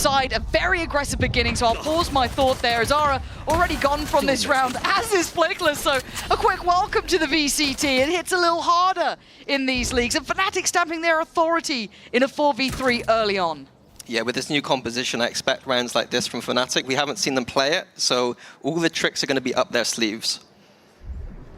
side. A very aggressive beginning, so I'll pause my thought there. Zara already gone from this round, as is Flickless, so a quick welcome to the VCT. It hits a little harder in these leagues, and FNATIC stamping their authority in a 4v3 early on. Yeah, with this new composition, I expect rounds like this from FNATIC. We haven't seen them play it, so all the tricks are going to be up their sleeves.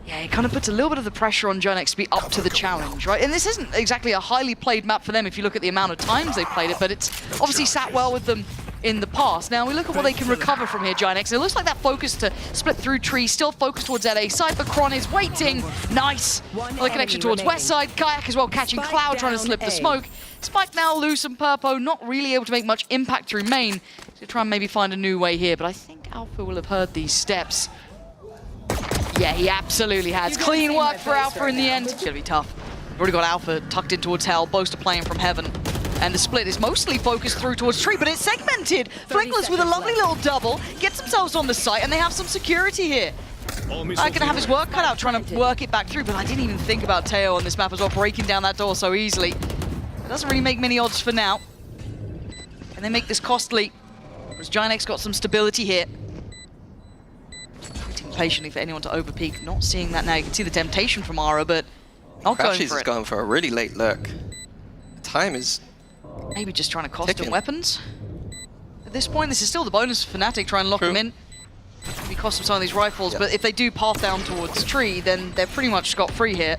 Yeah, it kind of puts a little bit of the pressure on GIANTX to be up to the challenge, right? And this isn't exactly a highly played map for them if you look at the amount of times they've played it, but it's obviously sat well with them in the past. Now, we look at what they can recover from here, GIANTX. It looks like that focus to split through trees, still focused towards that A side, but Kron is waiting. Nice. The connection towards west side. Kayak as well, catching Cloud, trying to slip the smoke. Spike now loose, and Purpo not really able to make much impact through main. So try and maybe find a new way here, but I think Alpha will have heard these steps. Yeah, he absolutely has. Clean work for Alpha in the end. It's gonna be tough. We've already got Alpha tucked in towards hell, Boaster playing from heaven. And the split is mostly focused through towards tree, but it's segmented. Flickless with a lovely little double, gets themselves on the site, and they have some security here. I'm gonna have his work cut out trying to work it back through, but I didn't even think about Teo on this map as well, breaking down that door so easily. It doesn't really make many odds for now. And they make this costly, whereas GIANTX got some stability here. Patiently for anyone to overpeak. Not seeing that now. You can see the temptation from Ara, but not going for it. Crashes is going for a really late lurk. Time is maybe just trying to cost ticking. him weapons. At this point, this is still the bonus for FNATIC, trying to lock them in. Maybe cost them some of these rifles, but if they do path down towards tree, then they're pretty much scot-free here.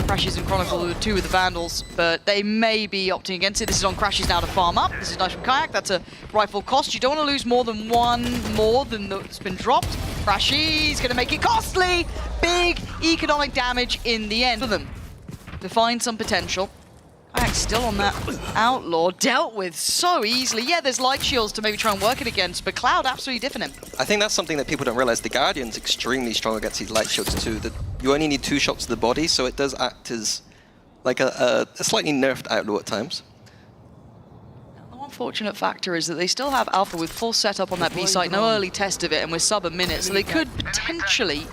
Crashes and Chronicle are the two with the Vandals, but they may be opting against it. This is on Crashes now to farm up. This is nice from Kayak. That's a rifle cost. You don't want to lose more than one more than that's been dropped. Crashes going to make it costly. Big economic damage in the end for them to find some potential. Kayak's still on that Outlaw, dealt with so easily. Yeah, there's light shields to maybe try and work it against, but Cloud absolutely diffing him. I think that's something that people don't realize. The Guardian's extremely strong against these light shields too. That you only need 2 shots to the body, so it does act as like a slightly nerfed Outlaw at times. The unfortunate factor is that they still have Alpha with full setup on that B site, no early test of it, and we're sub a minute, so they could potentially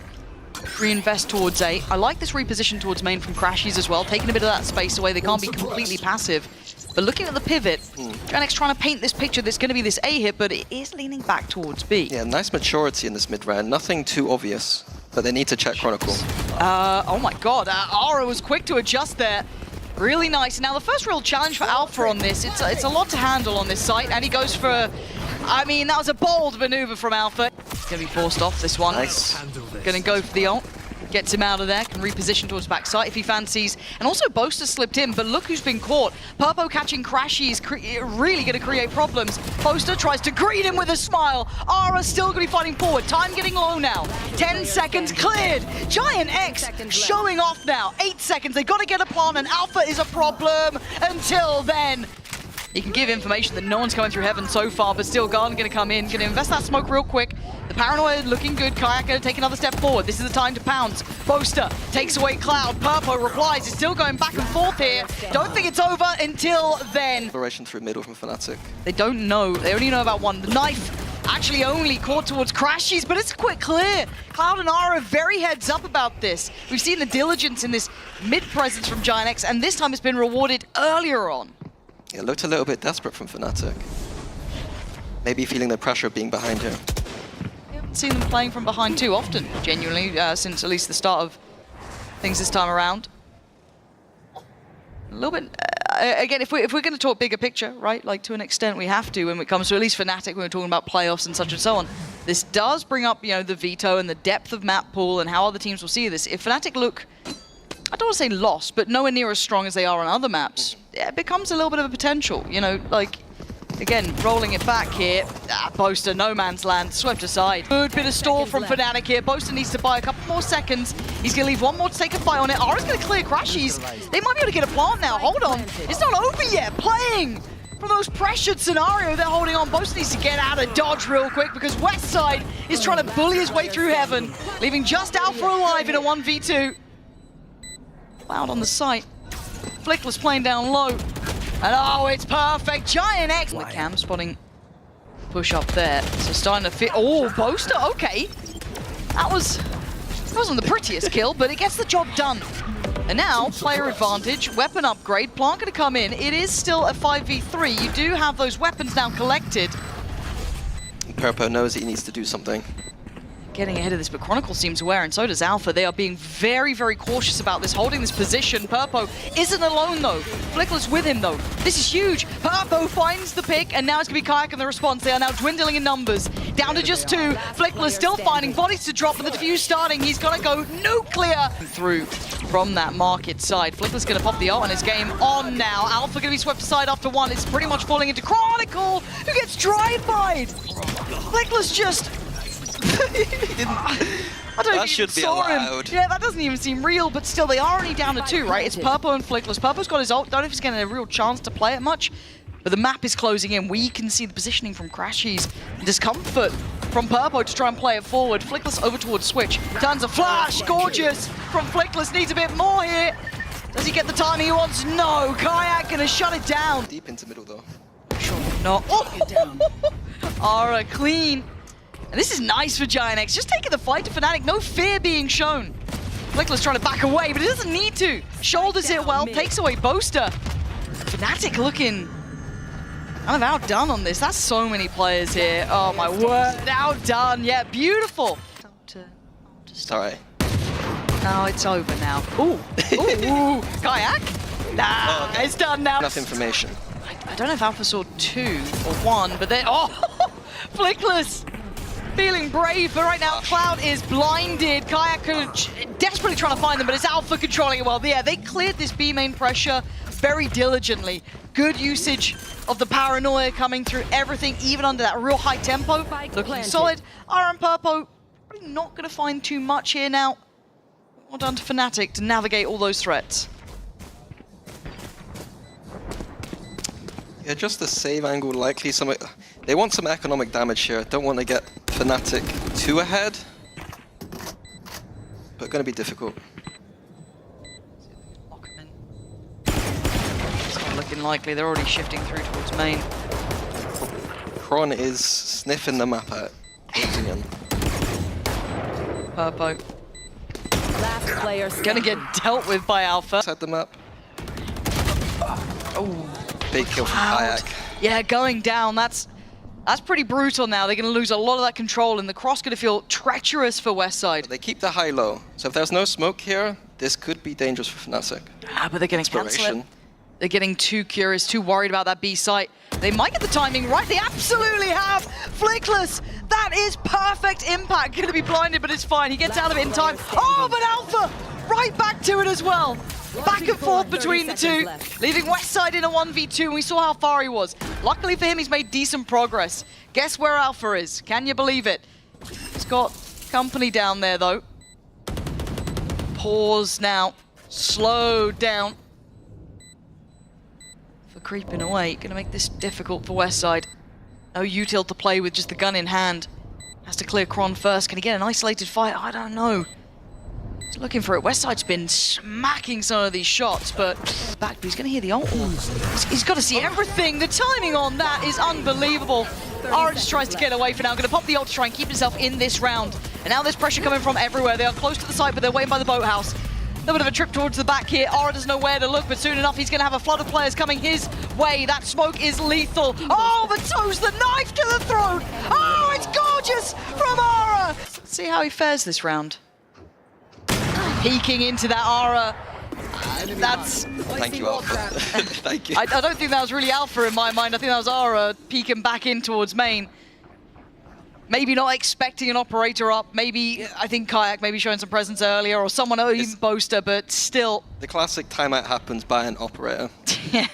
reinvest towards A. I like this reposition towards main from Crashies as well, taking a bit of that space away. They can't be completely passive. But looking at the pivot, GIANTX trying to paint this picture that's going to be this A hit, but it is leaning back towards B. Yeah, nice maturity in this mid round. Nothing too obvious, but they need to check Chronicle. Oh my god, Ara was quick to adjust there. Really nice. Now the first real challenge for Alpha on this, it's a lot to handle on this site, and he goes for, I mean, that was a bold maneuver from Alpha. Gonna be forced off this one. Nice. Gonna go for the ult. Gets him out of there, can reposition towards backside if he fancies. And also Boaster slipped in, but look who's been caught. Purpo catching Crashies, really gonna create problems. Boaster tries to greet him with a smile. Ara still gonna be fighting forward. Time getting low now. 10 seconds cleared. GIANTX showing off now. 8 seconds, they gotta get a plant, and Alpha is a problem until then. You can give information that no one's coming through heaven so far, but still Garden gonna come in, gonna invest that smoke real quick. The paranoia looking good. Kayak gonna take another step forward. This is the time to pounce. Boaster takes away Cloud. Purpo replies. It's still going back and forth here. Don't think it's over until then. Exploration through middle from FNATIC. They don't know. They only know about one. The knife actually only caught towards Crashies, but it's a quick clear. Cloud and Ara are very heads up about this. We've seen the diligence in this mid presence from GIANTX, and this time it's been rewarded earlier on. Yeah, looked a little bit desperate from FNATIC. Maybe feeling the pressure of being behind here. We haven't seen them playing from behind too often, genuinely, since at least the start of things this time around. A little bit, again, if we're going to talk bigger picture, right, like to an extent we have to when it comes to at least FNATIC, when we're talking about playoffs and such and so on. This does bring up, you know, the veto and the depth of map pool and how other teams will see this. If FNATIC look, I don't want to say lost, but nowhere near as strong as they are on other maps, yeah, it becomes a little bit of a potential, you know, like, again, rolling it back here. Boaster, no man's land, swept aside. Good bit of stall from FNATIC here. Boaster needs to buy a couple more seconds. He's going to leave one more to take a fight on it. Ara's going to clear Crashies. They might be able to get a plant now. Hold on. It's not over yet. Playing from the most pressured scenario, they're holding on. Boaster needs to get out of dodge real quick because West Side is trying to bully his way through heaven, leaving just Alpha alive in a 1v2. Cloud on the site. Flickless playing down low. And oh, it's perfect. GIANTX. The cam spotting push up there. So starting to fit. Oh, Boaster. Okay. That wasn't the prettiest kill, but it gets the job done. And now, player advantage, weapon upgrade, Plant gonna come in. It is still a 5v3. You do have those weapons now collected. Purpo knows he needs to do something. Getting ahead of this, but Chronicle seems aware, and so does Alpha. They are being very, very cautious about this, holding this position. Purpo isn't alone, though. Flickless with him, though. This is huge. Purpo finds the pick, and now it's going to be Kayak in the response. They are now dwindling in numbers, down to just 2. Flickless still finding bodies to drop, and the defuse starting. He's going to go nuclear through from that market side. Flickless going to pop the ult, and it's game on now. Alpha going to be swept aside after 1. It's pretty much falling into Chronicle, who gets drive-by'd. Flickless just... I don't that should be allowed. Yeah, that doesn't even seem real, but still, they are only down to 2, right? It's Purpo and Flickless. Purpo's got his ult. Don't know if he's getting a real chance to play it much, but the map is closing in. We can see the positioning from Crashies. Discomfort from Purpo to try and play it forward. Flickless over towards Switch. Turns a flash. Gorgeous from Flickless. Needs a bit more here. Does he get the timing he wants? No. Kayak gonna shut it down. Deep into middle, though. Sure. No. Oh. Aura clean. And this is nice for GIANTX, just taking the fight to FNATIC, no fear being shown. Flickless trying to back away, but he doesn't need to. Shoulders it well, takes away Boaster. FNATIC looking kind of outdone on this. That's so many players here. Oh my word, outdone. Yeah, beautiful. Sorry. No, it's over now. Ooh, ooh, Kayak? Nah, okay. It's done now. Enough information. I don't know if Alpha saw 2 or 1, but then, oh, Flickless. Feeling brave, but right now Cloud is blinded. Kayak desperately trying to find them, but it's Alpha controlling it well. Yeah, they cleared this B main pressure very diligently. Good usage of the paranoia coming through everything, even under that real high tempo. Looking solid. Iron Purpo probably not going to find too much here now. Well done to FNATIC to navigate all those threats. Yeah, just the save angle, likely some... They want some economic damage here. Don't want to get FNATIC too ahead. But going to be difficult. Lock him in. It's not looking likely. They're already shifting through towards main. Kron is sniffing the map out. Purpo. Last player Gonna get dealt with by Alpha. Inside the map. Oh. Big kill from Kayak. Yeah, going down. That's pretty brutal now. They're going to lose a lot of that control, and the cross going to feel treacherous for Westside. They keep the high-low. So if there's no smoke here, this could be dangerous for FNATIC. But they're going to cancel it. They're getting too curious, too worried about that B site. They might get the timing right. They absolutely have. Flickless. That is perfect impact. Going to be blinded, but it's fine. He gets out of it in time. Oh, but Alpha right back to it as well. Back and forth between the two, leaving Westside in a 1v2, and we saw how far he was. Luckily for him, he's made decent progress. Guess where Alpha is? Can you believe it? He's got company down there, though. Pause now. Slow down. For creeping away, gonna make this difficult for Westside. No util to play with, just the gun in hand. Has to clear Kron first. Can he get an isolated fight? I don't know. He's looking for it. Westside's been smacking some of these shots, but back, but he's going to hear the ult. He's got to see everything. The timing on that is unbelievable. Aura just tries to get away for now. Going to pop the ult to try and keep himself in this round. And now there's pressure coming from everywhere. They are close to the site, but they're waiting by the boathouse. A little bit of a trip towards the back here. Aura doesn't know where to look, but soon enough he's going to have a flood of players coming his way. That smoke is lethal. Oh, but so's the knife to the throat. Oh, it's gorgeous from Aura. Let's see how he fares this round. Peeking into that Aura. That's... Thank you, Alpha. Thank you. I don't think that was really Alpha in my mind. I think that was Aura peeking back in towards main. Maybe not expecting an operator up. Maybe, I think Kayak maybe showing some presence earlier, or someone, even Boaster, but still. The classic timeout happens by an operator. Yeah.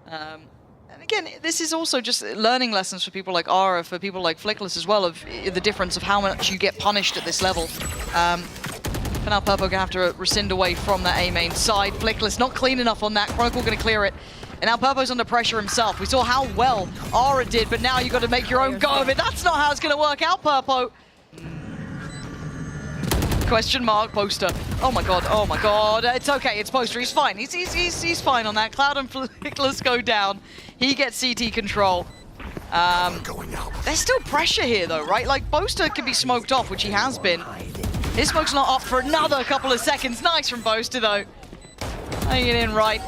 And again, this is also just learning lessons for people like Aura, for people like Flickless as well, of the difference of how much you get punished at this level. For now, Purpo gonna have to rescind away from that A main side. Flickless not clean enough on that. Chronicle gonna clear it. And now Purpo's under pressure himself. We saw how well Aura did, but now you got to make your own go of it. That's not how it's gonna work out, Purpo. Question mark, Boaster. Oh my god, oh my god. It's okay, it's Boaster, he's fine. He's fine on that. Cloud and Flickless go down. He gets CT control. There's still pressure here though, right? Like, Boaster can be smoked off, which he has been. His smoke's not up for another couple of seconds. Nice from Boaster though. Playing it in right.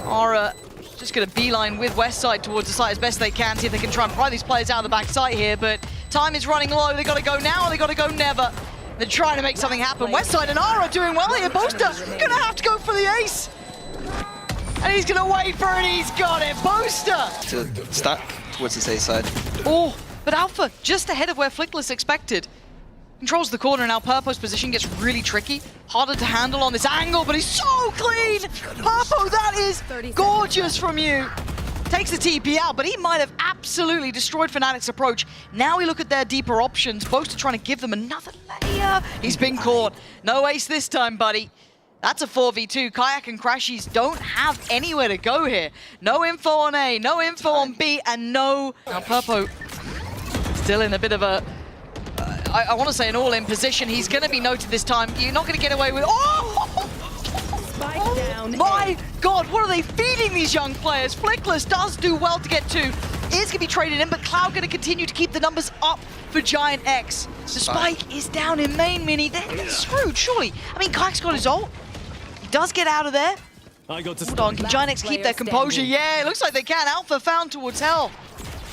Aura just going to beeline with Westside towards the site as best they can, see if they can try and pry these players out of the back site here, but time is running low. They got to go now or they got to go never. They're trying to make something happen. Westside and Aura doing well here. Boaster going to have to go for the ace. And he's going to wait for it. He's got it. Boaster! To stack towards his A side. Oh, but Alpha just ahead of where Flickless expected. Controls the corner, and now Purpo's position gets really tricky. Harder to handle on this angle, but he's so clean! Purpo, that is gorgeous from you! Takes the TP out, but he might have absolutely destroyed FNATIC's approach. Now we look at their deeper options. Boaster trying to give them another layer. He's been caught. No ace this time, buddy. That's a 4v2. Kayak and Crashies don't have anywhere to go here. No info on A, no info on B, and no... Now Purpo still in a bit of a... I want to say an all-in position. He's going to be noted this time. You're not going to get away with... Oh! My God, what are they feeding these young players? Flickless does do well to get two. Is going to be traded in, but Cloud going to continue to keep the numbers up for GIANTX. The spike is down in main mini. They're screwed, surely. I mean, Kayak's got his ult. He does get out of there. Hold on, can GIANTX keep their composure? Yeah, it looks like they can. Alpha found towards hell.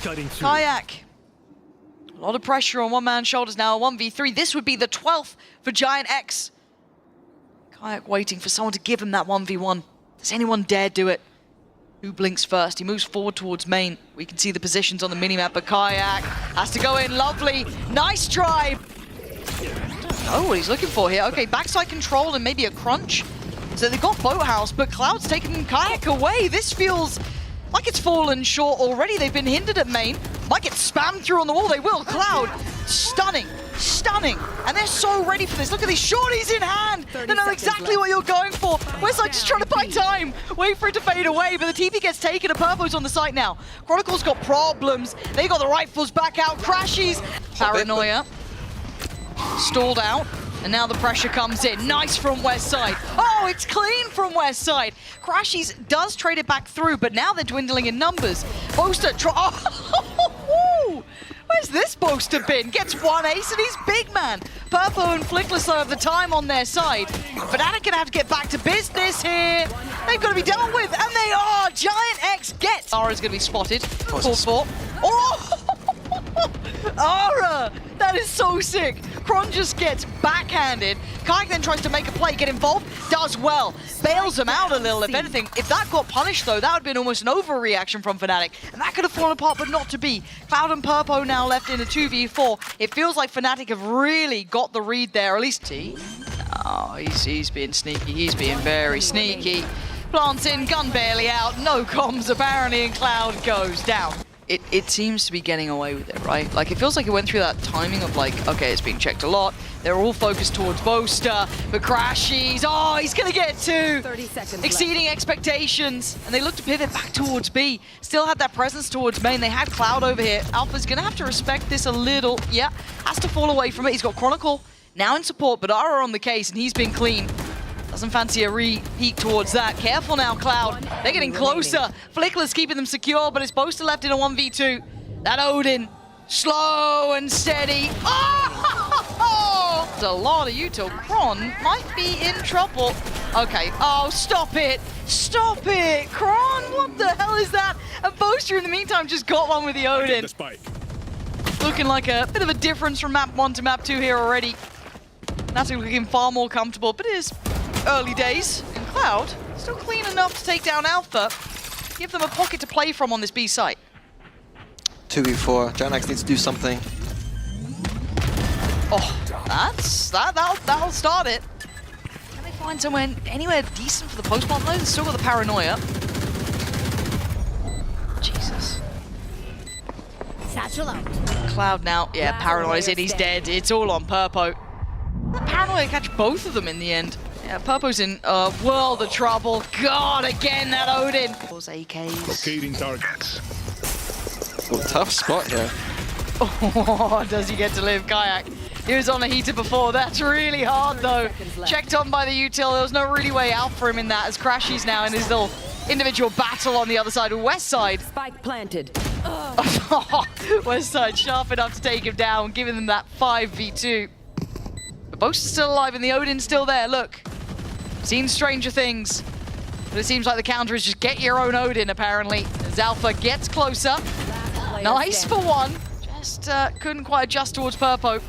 Kayak. A lot of pressure on one man's shoulders now, 1v3. This would be the 12th for GIANTX. Kayak waiting for someone to give him that 1v1. Does anyone dare do it? Who blinks first? He moves forward towards main. We can see the positions on the minimap, but Kayak has to go in. Lovely. Nice try. I don't know what he's looking for here. Okay, backside control and maybe a crunch. So they've got Boathouse, but Cloud's taking Kayak away. This feels like it's fallen short already. They've been hindered at main. Might get spammed through on the wall. They will. Cloud, stunning, stunning. And they're so ready for this. Look at these shorties in hand. They know exactly what you're going for. Westside just trying to buy time. Wait for it to fade away, but the TP gets taken. And Purpo's on the site now. Chronicle's got problems. They got the rifles back out. Crashies. Paranoia. Stalled out. And now the pressure comes in. Nice from Westside. Oh, it's clean from Westside. Crashies does trade it back through, but now they're dwindling in numbers. Boaster oh, where's this Boaster been? Gets one ace and he's big man. Purpo and Flickless though have the time on their side. FNATIC gonna have to get back to business here. They've got to be dealt with, and they are. GIANTX gets. Ara's gonna be spotted. Called for. Oh! Ara! That is so sick. Kron just gets backhanded. Kayak then tries to make a play, get involved, does well. Bails him out a little, if anything. If that got punished, though, that would have been almost an overreaction from FNATIC. And that could have fallen apart, but not to be. Cloud and Purpo now left in a 2v4. It feels like FNATIC have really got the read there, at least T. Oh, he's being sneaky. He's being very sneaky. Plants in, gun barely out, no comms apparently, and Cloud goes down. It seems to be getting away with it, right? Like, it feels like it went through that timing of like, okay, it's being checked a lot. They're all focused towards Boaster, but Crashies, oh, he's gonna get two. 30 seconds exceeding expectations. And they look to pivot back towards B. Still had that presence towards main. They had Cloud over here. Alpha's gonna have to respect this a little. Yeah, has to fall away from it. He's got Chronicle now in support, but Ara on the case, and he's been clean. Doesn't fancy a re-peek towards that. Careful now, Cloud. They're getting closer. Flickless keeping them secure, but it's Boaster left in a 1v2. That Odin, slow and steady. Oh! There's a lot of util. Kron might be in trouble. Okay, oh, stop it. Stop it, Kron, what the hell is that? And Boaster in the meantime just got one with the Odin. Looking like a bit of a difference from map 1 to map 2 here already. That's looking far more comfortable, but it is early days. And Cloud, still clean enough to take down Alpha. Give them a pocket to play from on this B site. 2v4. GIANTX needs to do something. Oh, that'll start it. Can they find anywhere decent for the post-bomb though? They've still got the Paranoia. Jesus. Satchel out. Cloud now, yeah, Paranoia's in, he's dead. It's all on Purpo. Paranoia catch both of them in the end. Yeah, Purpo's in a world of trouble. God, again, that Odin. Those AKs. Locating targets. Oh, tough spot here. Oh, does he get to live? Kayak. He was on a heater before. That's really hard, though. Checked on by the util. There was no really way out for him in that, as Crashies now in his little individual battle on the other side. Westside. Spike planted. Westside sharp enough to take him down, giving them that 5v2. But Boaster's still alive and the Odin's still there, look. Seen stranger things. But it seems like the counter is just get your own Odin, apparently. As Alpha gets closer. Nice for one. Just couldn't quite adjust towards Purpo.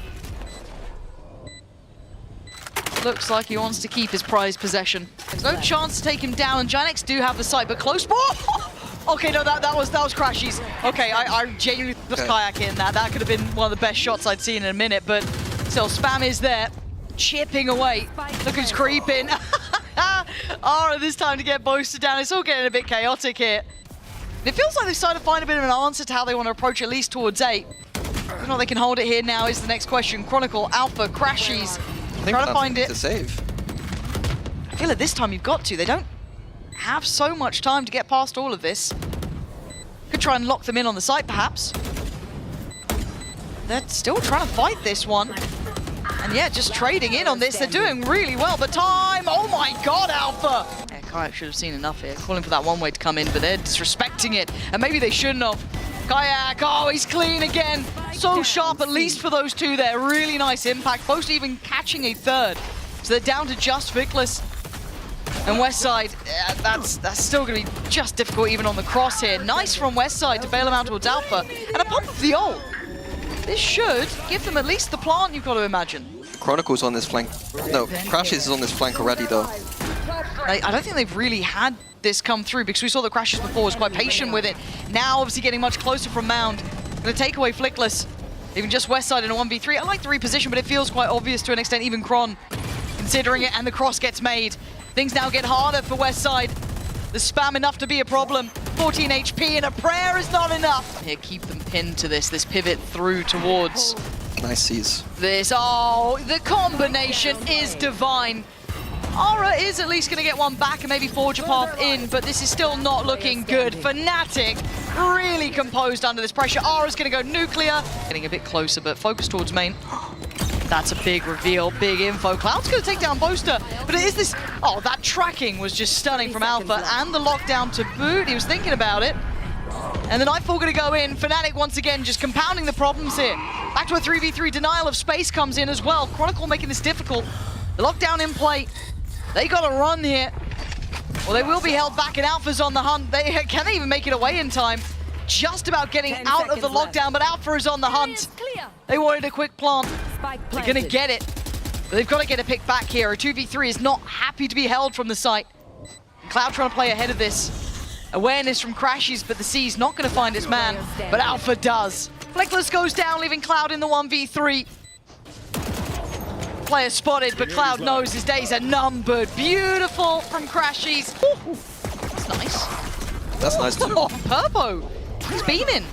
Looks like he wants to keep his prized possession. There's no chance to take him down, and GIANTX do have the sight, but close. Oh! Okay, no, that was Crashies. Okay, I genuinely was kayaking that. That could have been one of the best shots I'd seen in a minute, but still, Spam is there, chipping away. Look who's creeping. Ara this time to get boosted down. It's all getting a bit chaotic here. It feels like they've started to find a bit of an answer to how they want to approach at least towards 8. Whether or not they can hold it here now is the next question. Chronicle, Alpha, Crashies. Trying to find it. To save. I feel like this time you've got to. They don't have so much time to get past all of this. Could try and lock them in on the site, perhaps. They're still trying to fight this one. And yeah, just trading in on this. They're doing really well, but time! Oh my god, Alpha! Yeah, Kayak should have seen enough here. Calling for that one way to come in, but they're disrespecting it. And maybe they shouldn't have. Kayak, oh, he's clean again. So sharp, at least for those two there. Really nice impact. Both even catching a third. So they're down to just Vickless. And Westside, that's still going to be just difficult even on the cross here. Nice from Westside to bail him out towards Alpha. And a pump of the ult. This should give them at least the plant, you've got to imagine. Chronicle's on this flank. No, Crashies is on this flank already, though. I don't think they've really had this come through, because we saw that Crashies before was quite patient with it. Now, obviously, getting much closer from Mound. Going to take away Flickless. Even just Westside in a 1v3. I like the reposition, but it feels quite obvious to an extent, even Kron considering it, and the cross gets made. Things now get harder for Westside. The spam enough to be a problem. 14 HP and a prayer is not enough. Here, keep them pinned to this pivot through towards Nice seize. this. Oh, the combination is divine. Ara is at least going to get one back and maybe forge a path in, but this is still not looking good. FNATIC really composed under this pressure. Ara's going to go nuclear. Getting a bit closer, but focus towards main. That's a big reveal, big info. Cloud's going to take down Boaster, but it is this... Oh, that tracking was just stunning from Alpha, and the lockdown to boot. He was thinking about it. And the Nightfall going to go in. FNATIC once again just compounding the problems here. Back to a 3v3. Denial of space comes in as well. Chronicle making this difficult. The lockdown in play. They got to run here. Well, they will be held back, and Alpha's on the hunt. Can they even make it away in time? Just about getting out of the lockdown, but Alpha is on the hunt. They wanted a quick plant. They're going to get it. But they've got to get a pick back here. A 2v3 is not happy to be held from the site. Cloud trying to play ahead of this. Awareness from Crashies, but the C's not going to find its man. But Alpha does. Flickless goes down, leaving Cloud in the 1v3. Player spotted, but Cloud knows his days are numbered. Beautiful from Crashies. Ooh, that's nice. That's nice too. Oh, Purpo. He's beaming.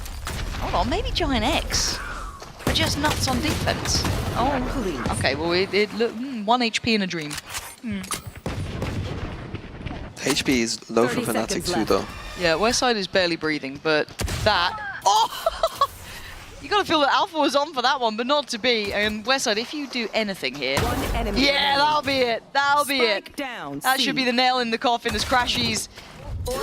Hold on, maybe GIANTX. They're just nuts on defense. Oh, okay, well, it looked 1 HP in a dream. HP is low for FNATIC too, though. Yeah, Westside is barely breathing, but that... Oh! You gotta feel that Alpha was on for that one, but not to be. And Westside, if you do anything here... Yeah, that'll be it. That'll be it. That should be the nail in the coffin as Crashies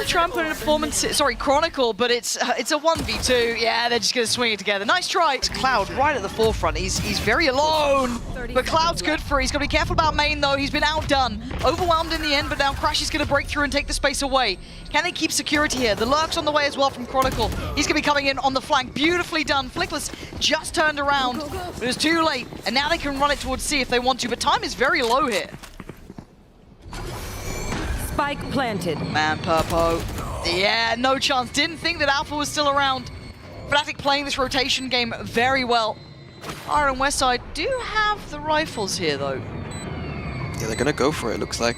try and put in a performance, sorry, Chronicle, but it's a 1v2. Yeah, they're just going to swing it together. Nice try. It's Cloud right at the forefront. He's very alone, but Cloud's good for it. He's got to be careful about main, though. He's been outdone. Overwhelmed in the end, but now Crash is going to break through and take the space away. Can they keep security here? The Lurk's on the way as well from Chronicle. He's going to be coming in on the flank. Beautifully done. Flickless just turned around, but it was too late, and now they can run it towards C if they want to, but time is very low here. Spike planted. Man, Purpo. Yeah, no chance. Didn't think that Alpha was still around. FNATIC playing this rotation game very well. Ara and Westside do have the rifles here, though. Yeah, they're gonna go for it, looks like.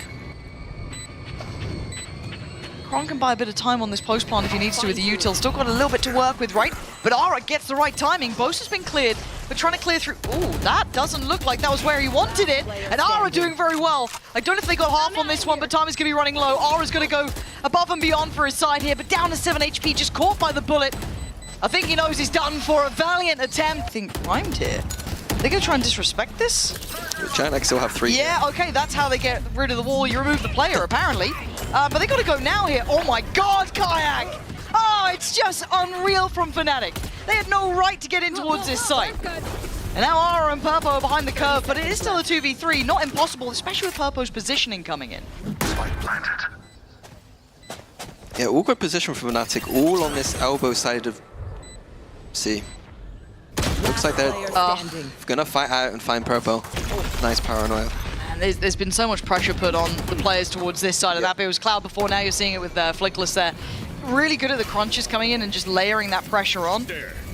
Kron can buy a bit of time on this post plant if he needs to with the util. Still got a little bit to work with, right? But Ara gets the right timing. Boast has been cleared, but trying to clear through. Ooh, that doesn't look like that was where he wanted it. And Ara doing very well. I don't know if they got half on this one, but time is going to be running low. Ara's going to go above and beyond for his side here, but down to 7 HP, just caught by the bullet. I think he knows he's done for a valiant attempt. I think primed here. They're going to try and disrespect this? GIANTX still have 3. Yeah, okay, that's how they get rid of the wall. You remove the player, apparently. But they got to go now here. Oh my god, Kayak! Oh, it's just unreal from FNATIC. They had no right to get in towards this site. And now Aura and Purpo are behind the curve, but it is still a 2v3. Not impossible, especially with Purpo's positioning coming in. Yeah, all good position for FNATIC, all on this elbow side of C. Looks like they're gonna fight out and find Purpo. Nice paranoia. And there's been so much pressure put on the players towards this side of that. It was Cloud before, now you're seeing it with Flickless there. Really good at the crunches coming in and just layering that pressure on.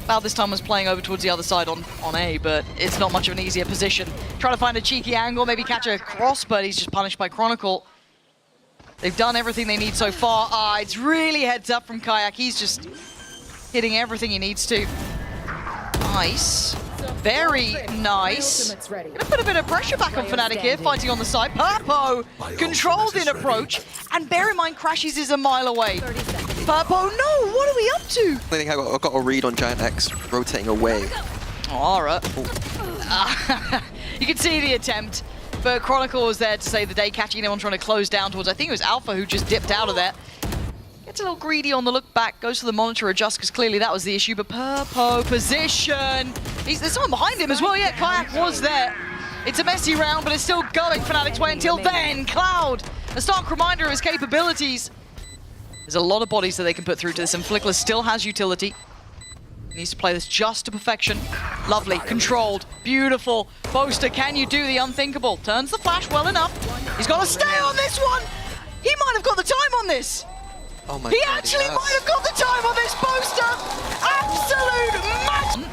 Cloud this time was playing over towards the other side on A, but it's not much of an easier position. Trying to find a cheeky angle, maybe catch a cross, but he's just punished by Chronicle. They've done everything they need so far. It's really heads up from Kayak. He's just hitting everything he needs to. Nice. Very nice. Gonna put a bit of pressure back on FNATIC here, fighting on the side. Purpo controlled in approach, and bear in mind, Crashies is a mile away. Purpo, no, what are we up to? I think I got a read on GIANTX rotating away. Alright. You can see the attempt, but Chronicle was there to save the day, catching anyone trying to close down towards, I think it was Alpha who just dipped out of there. Gets a little greedy on the look back, goes for the monitor adjust, because clearly that was the issue, but Purpo position. There's someone behind him as well, yeah, Kayak was there. It's a messy round, but it's still going FNATIC's way until then. Cloud, a stark reminder of his capabilities. There's a lot of bodies that they can put through to this, and Flickless still has utility. He needs to play this just to perfection. Lovely, controlled, beautiful. Boaster, can you do the unthinkable? Turns the flash well enough. He's got to stay on this one. He might have got the time on this. Oh my He God, actually might have got the time on this Boaster. Absolute magic.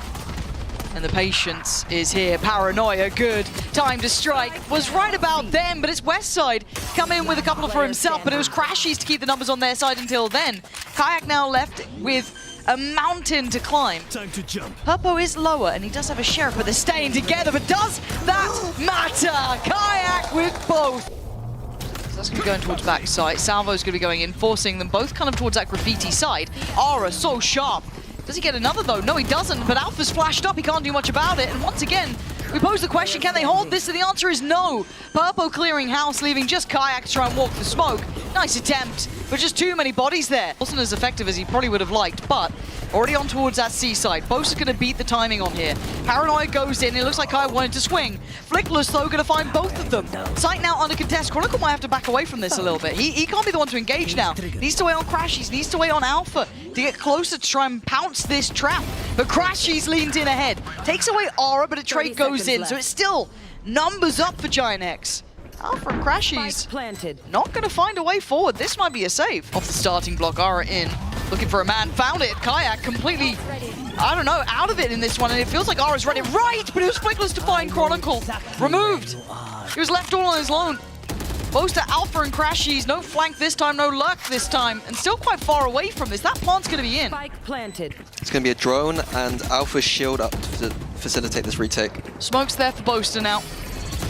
And the patience is here. Paranoia, good. Time to strike. Was right about them, but it's Westside. Come in with a couple for himself, but it was Crashies to keep the numbers on their side until then. Kayak now left with a mountain to climb. Time to jump. Purpo is lower, and he does have a sheriff, but they're staying together. But does that matter? Kayak with both. So that's going to be going towards backside. Salvo's going to be going in, forcing them both kind of towards that graffiti side. Aura, so sharp. Does he get another though? No, he doesn't, but Alpha's flashed up. He can't do much about it. And once again, we pose the question, can they hold this? And the answer is no. Purpo clearing house, leaving just Kayak to try and walk the smoke. Nice attempt, but just too many bodies there. Wasn't as effective as he probably would have liked, but already on towards that seaside. Bo's going to beat the timing on here. Paranoia goes in. It looks like Kayak wanted to swing. Flickless, though, going to find both of them. Sight now under contest. Chronicle might have to back away from this a little bit. He can't be the one to engage now. Needs to wait on Crashies. Needs to wait on Alpha to get closer to try and pounce this trap. But Crashies leans in ahead. Takes away Aura, but a trade goes in. So it's still numbers up for GIANTX. Alpha and Crashies not going to find a way forward. This might be a save. Off the starting block, Aura in. Looking for a man. Found it. Kayak completely, I don't know, out of it in this one. And it feels like Aura's read it right, but it was Flickless to find Chronicle. Removed. He was left all on his own. Close to Alpha and Crashies. No flank this time, no luck this time. And still quite far away from this. That plant's going to be in. Spike planted. It's going to be a drone and Alpha's shield up to facilitate this retake. Smoke's there for Boaster now.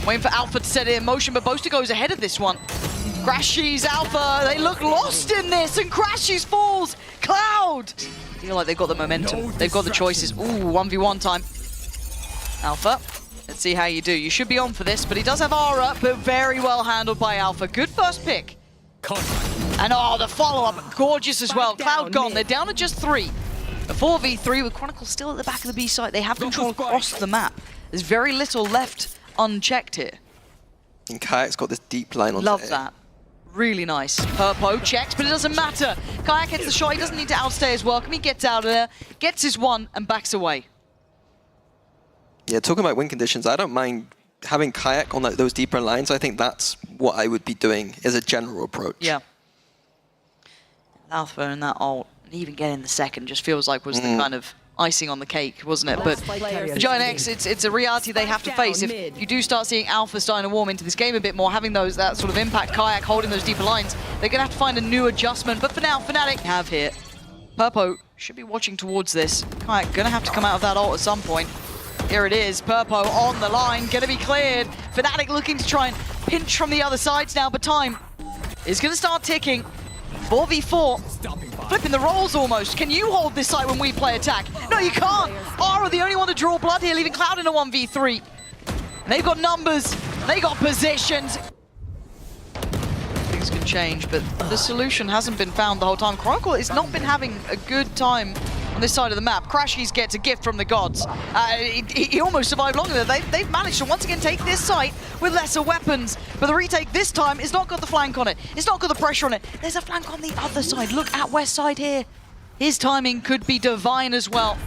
Waiting for Alpha to set it in motion, but Boaster goes ahead of this one. Crashies, Alpha, they look lost in this, and Crashies falls. Cloud! Feel like they've got the momentum. They've got the choices. Ooh, 1v1 time. Alpha, let's see how you do. You should be on for this, but he does have Aura, but very well handled by Alpha. Good first pick. And oh, the follow-up, gorgeous as well. Cloud gone, they're down to just 3. A 4v3 with Chronicle still at the back of the B site. They have control across the map. There's very little left unchecked here. And Kayak's got this deep line on. Love that. Really nice. Purpo checks, but it doesn't matter. Kayak hits the shot. He doesn't need to outstay his welcome. He gets out of there, gets his one, and backs away. Yeah, talking about win conditions, I don't mind having Kayak on those deeper lines. I think that's what I would be doing as a general approach. Yeah. Alpha and that ult, and even getting the second, just feels like was the kind of icing on the cake, wasn't it? But for GIANTX, it's a reality they have to face. If you do start seeing Alpha starting to warm into this game a bit more, having that sort of impact, Kayak holding those deeper lines, they're going to have to find a new adjustment. But for now, FNATIC have here. Purpo should be watching towards this. Kayak going to have to come out of that ult at some point. Here it is, Purpo on the line, going to be cleared. FNATIC looking to try and pinch from the other sides now, but time is going to start ticking. 4v4, flipping the roles almost. Can you hold this site when we play attack? No, you can't. Aura the only one to draw blood here, leaving Cloud in a 1v3. And they've got numbers, they got positions. Things can change, but the solution hasn't been found the whole time. Chronicle has not been having a good time on this side of the map. Crashies gets a gift from the gods. He almost survived longer there. They've managed to once again take this site with lesser weapons. But the retake this time has not got the flank on it. It's not got the pressure on it. There's a flank on the other side. Look at West side here. His timing could be divine as well.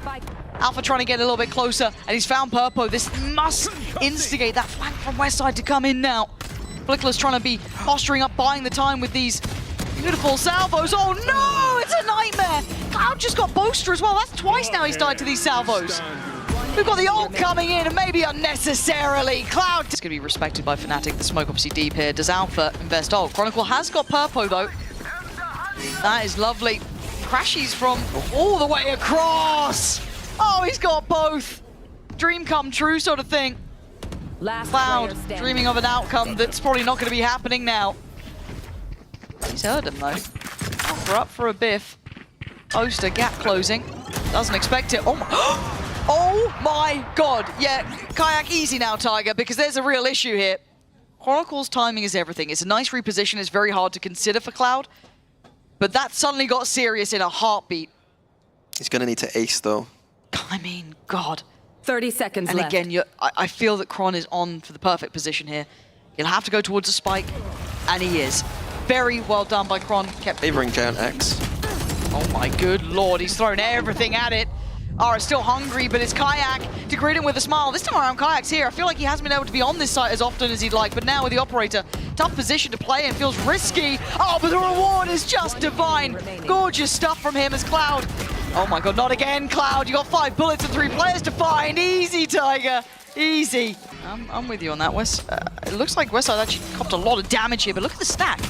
Alpha trying to get a little bit closer, and he's found Purpo. This must instigate that flank from West side to come in now. Flickler's trying to be posturing up, buying the time with these beautiful salvos. Oh no, it's a nightmare. Cloud just got Boaster as well. That's twice now he's died to these salvos. We've got the ult coming in, and maybe unnecessarily. Cloud is going to be respected by FNATIC. The smoke obviously deep here. Does Alpha invest ult? Chronicle has got Purpo though. That is lovely. Crashies from all the way across. Oh, he's got both. Dream come true sort of thing. Cloud dreaming of an outcome that's probably not going to be happening now. He's heard him though. Alpha up for a biff. Boaster gap closing. Doesn't expect it. Oh my god. Yeah, Kayak easy now, Tiger, because there's a real issue here. Chronicle's timing is everything. It's a nice reposition. It's very hard to consider for Cloud. But that suddenly got serious in a heartbeat. He's going to need to ace though. I mean, God. 30 seconds left. And again, I feel that Kron is on for the perfect position here. He'll have to go towards a spike, and he is. Very well done by Kron. Kept favoring GIANTX. Oh my good lord, he's thrown everything at it. Ara's still hungry, but it's Kayak to greet him with a smile. This time around, Kayak's here. I feel like he hasn't been able to be on this site as often as he'd like, but now with the operator, tough position to play and feels risky. Oh, but the reward is just divine. Gorgeous stuff from him as Cloud. Oh my god, not again, Cloud. You got 5 bullets and 3 players to find. Easy, Tiger. Easy. I'm with you on that, Wes. It looks like Westside actually copped a lot of damage here, but look at the stack.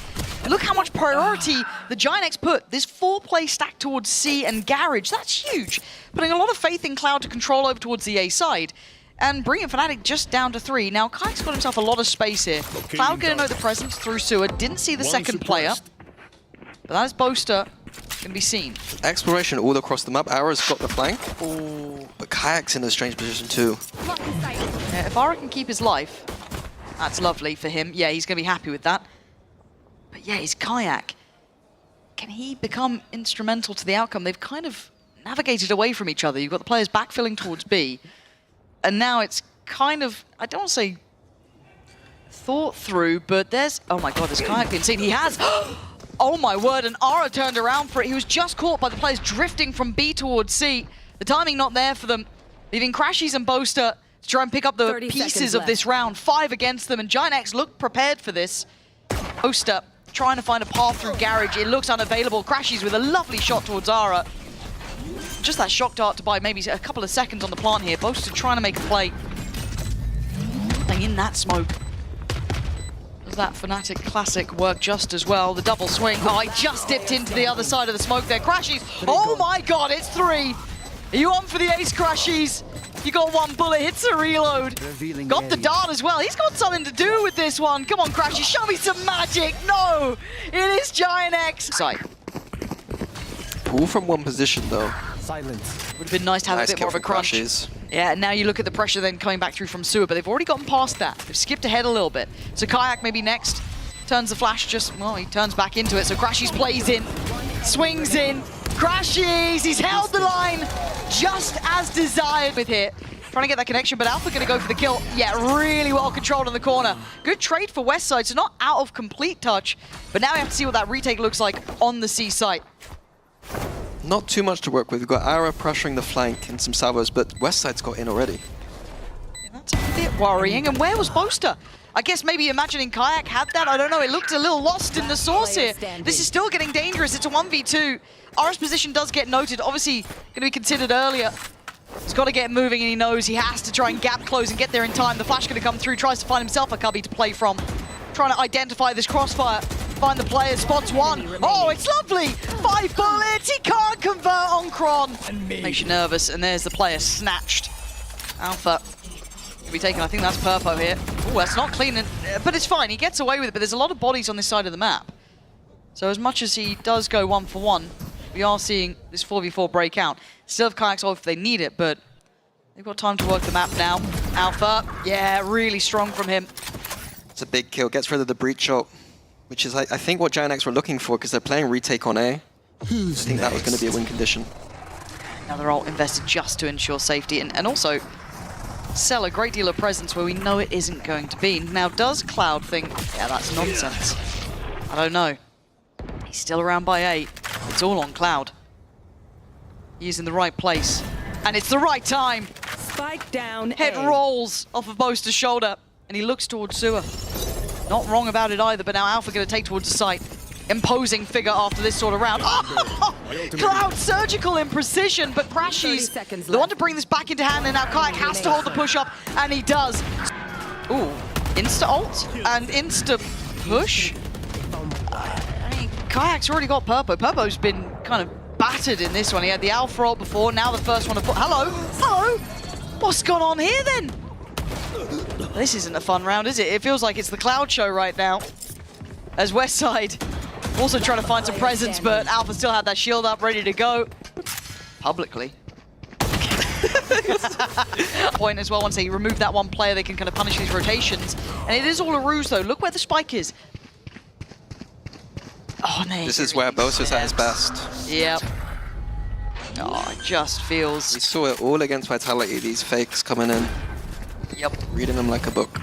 Look how much priority the GIANTX put. This 4-play stack towards C and Garage. That's huge. Putting a lot of faith in Cloud to control over towards the A side. And bringing FNATIC just down to 3. Now, Kayak's got himself a lot of space here. Cloud gonna know the presence through sewer. Didn't see the second player. But that is Boaster. Can be seen. Exploration all across the map. Ara's got the flank. Ooh. But Kayak's in a strange position too. Yeah, if Ara can keep his life, that's lovely for him. Yeah, he's going to be happy with that. But yeah, his Kayak. Can he become instrumental to the outcome? They've kind of navigated away from each other. You've got the players backfilling towards B. And now it's kind of, I don't want to say thought through, but there's, oh my god, has Kayak been seen? He has! Oh my word, and Ara turned around for it. He was just caught by the players drifting from B towards C. The timing not there for them. Leaving Crashies and Boaster to try and pick up the pieces of this round. 5 against them, and GIANTX looked prepared for this. Boaster trying to find a path through Garage. It looks unavailable. Crashies with a lovely shot towards Ara. Just that shock dart to buy maybe a couple of seconds on the plant here. Boaster trying to make a play. Playing in that smoke. Does that FNATIC classic work just as well? The double swing. Oh, he just dipped into the other side of the smoke there. Crashies. Oh my god, it's 3. Are you on for the ace, Crashies? You got 1 bullet, hits a reload. Got the dart as well. He's got something to do with this one. Come on, Crashies, show me some magic. No, it is GIANTX. Side. All from one position though. Silence. Would have been nice to have a bit more of a crunch. Crashies. Yeah, and now you look at the pressure then coming back through from sewer, but they've already gotten past that. They've skipped ahead a little bit. So Kayak maybe next. Turns the flash just, well, he turns back into it. So Crashies plays in, swings in. Crashies, he's held the line just as desired with here. Trying to get that connection, but Alpha going to go for the kill. Yeah, really well controlled on the corner. Good trade for Westside, so not out of complete touch. But now we have to see what that retake looks like on the C site. Not too much to work with. We've got Ara pressuring the flank and some salvos, but Westside's got in already. Yeah, that's a bit worrying. And where was Boaster? I guess maybe imagining Kayak had that. I don't know. It looked a little lost in the source here. This is still getting dangerous. It's a 1v2. Ara's position does get noted. Obviously, going to be considered earlier. He's got to get moving, and he knows he has to try and gap close and get there in time. The flash going to come through. Tries to find himself a cubby to play from. Trying to identify this crossfire. Find the player. Spots 1. Oh, it's lovely. 5 bullets. He can't convert on Kron. Makes you nervous, and there's the player snatched. Alpha will be taken. I think that's Purpo here. Oh, that's not clean, but it's fine. He gets away with it, but there's a lot of bodies on this side of the map. So as much as he does go 1-for-1, we are seeing this 4v4 break out. Still have Kayaks off if they need it, but they've got time to work the map now. Alpha, yeah, really strong from him. It's a big kill. Gets rid of the breach shot, which is, I think, what GIANTX were looking for, because they're playing retake on A. I think that was going to be a win condition. Another ult invested just to ensure safety and also sell a great deal of presence where we know it isn't going to be. Now, does Cloud think, yeah, that's nonsense? I don't know. He's still around by 8. It's all on Cloud. He's in the right place. And it's the right time. Spike down. Head rolls off of Boaster's shoulder. And he looks towards Sewer. Not wrong about it either, but now Alpha going to take towards the site. Imposing figure after this sort of round. Oh! Cloud surgical in precision, but Crashy's the one to bring this back into hand, and now Kayak has to hold the push up, and he does. Ooh, insta-ult and insta-push. I mean, Kayak's already got Purpo. Purpo's been kind of battered in this one. He had the Alpha ult before, now the first one to put. Hello? Hello? What's gone on here then? This isn't a fun round, is it? It feels like it's the Cloud show right now. As Westside also trying to find some presence, but Alpha still had that shield up, ready to go. Publicly. Point as well, once they remove that one player, they can kind of punish these rotations. And it is all a ruse, though. Look where the spike is. Oh, no. This is where Bosa's at his best. Yep. Oh, it just feels... We saw it all against Vitality, these fakes coming in. Yep. Reading them like a book.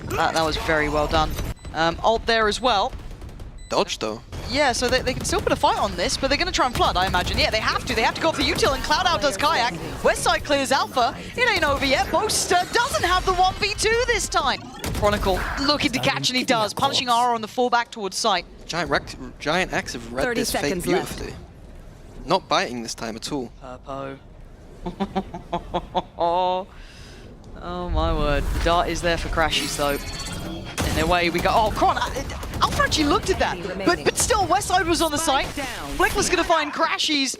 That was very well done. Ult there as well. Dodge, though. Yeah, so they can still put a fight on this, but they're going to try and flood, I imagine. Yeah, they have to. They have to go for util, and Cloud outdoes Kayak. Westside clears Alpha. It ain't over yet. Boaster doesn't have the 1v2 this time. Chronicle looking to catch, and he does. Punishing Ara on the fallback towards site. GIANTX have read this fake beautifully. Not biting this time at all. Purpo. Oh my word. The dart is there for Crashies though. And away we go. Oh, Chron, Alpha actually looked at that. But still, Westside was on the site. Flickless gonna find Crashies.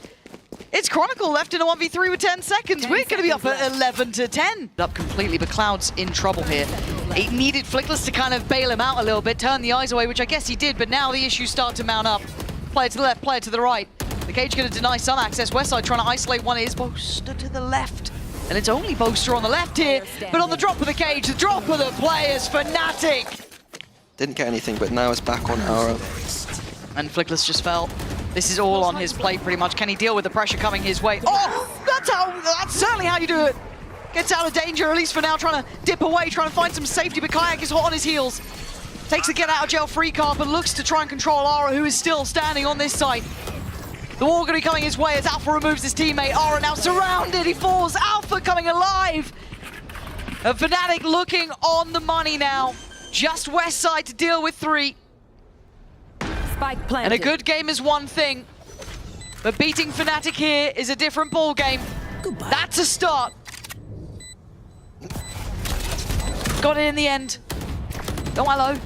It's Chronicle left in a 1v3 with 10 seconds. We're gonna be up at 11 to 10. Up completely, but Cloud's in trouble here. It needed Flickless to kind of bail him out a little bit, turn the eyes away, which I guess he did, but now the issues start to mount up. Player to the left, player to the right. The cage gonna deny some access. Westside trying to isolate one. It is Boaster to the left. And it's only Boaster on the left here, but on the drop of the cage, the drop of the players, FNATIC! Didn't get anything, but now it's back on Ara. And Flickless just fell. This is all on his plate, pretty much. Can he deal with the pressure coming his way? Oh, that's certainly how you do it. Gets out of danger, at least for now, trying to dip away, trying to find some safety, but Kayak is hot on his heels. Takes a get out of jail free card, but looks to try and control Ara, who is still standing on this side. The wall going to be coming his way as Alpha removes his teammate. Ara now surrounded, he falls. Alpha coming alive. And FNATIC looking on the money now. Just Westside to deal with 3. Spike planted. And a good game is one thing, but beating FNATIC here is a different ball game. Goodbye. That's a start. Got it in the end. Oh, hello.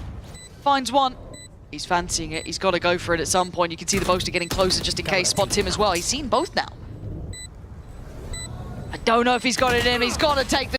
Finds one. He's fancying it. He's got to go for it at some point. You can see the Boaster getting closer just in case. Spots him as well. He's seen both now. I don't know if he's got it in him. He's got to take the